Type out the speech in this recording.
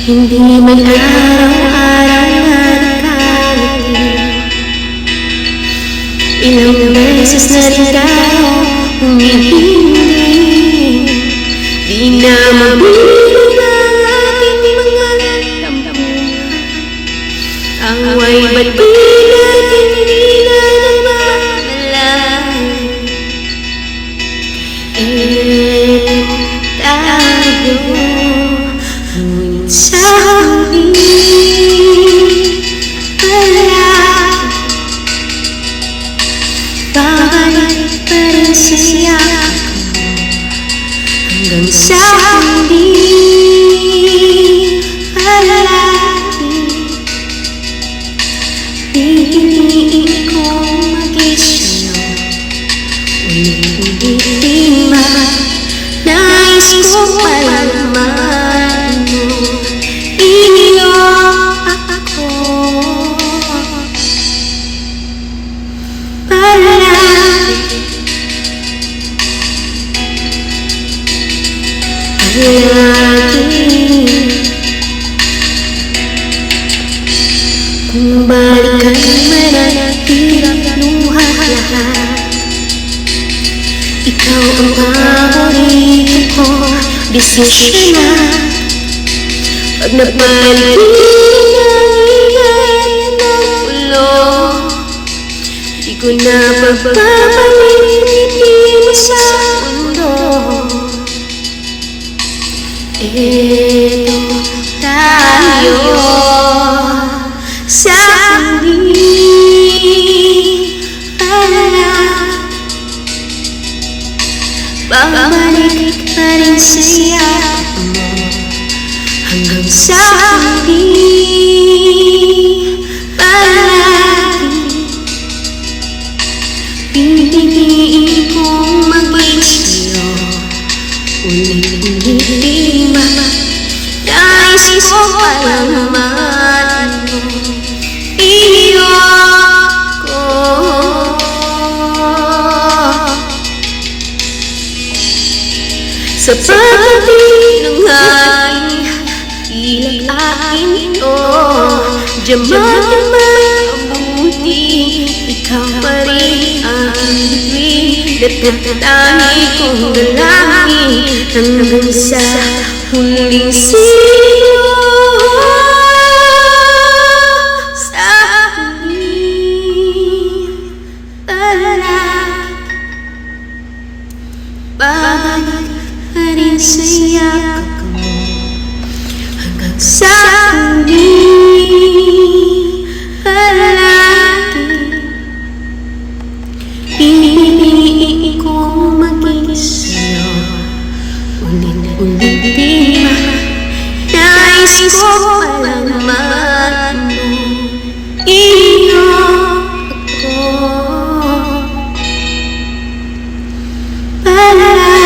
Hindi man araw-araw na nakangiti. Ilang beses na rin tayo humihindi. Di na mabilang ang ating mga damdamin. Away ba't di natin di na namamalayan? Tayo ngunit sa huli babalik pa rin siya hanggang sa huli palagi. Pipiliin kong mag-isyo ulit-ulitin ba. Nais kong malaman mo iyo ako palagi. Kung balikan man ang hirap luha lahat, ikaw ang paborito ko, desisyon na. Pag nabalik ang ulo, di ko na pagpapalitin mo sa mundo. Eto tayo sa huli babalik pa rin siya mo hanggang sa huli palagi. Pipiliin kong mag-isyo ulit-ulitin ba. Nais ko malaman mo iyo ako sa pagdating ng hangin. Ilang akin ito diyaman mabuti, ikaw pa rin ang bituin at natatangi kong dalangin hanggang sa huling silo. Sa huli palagi babalik pa rin sa yakap mo hanggang sa huli palagi. Pipiliin kong mag-isyo ulit-ulitin ba. Nais ko malaman mo iyo ako palagi.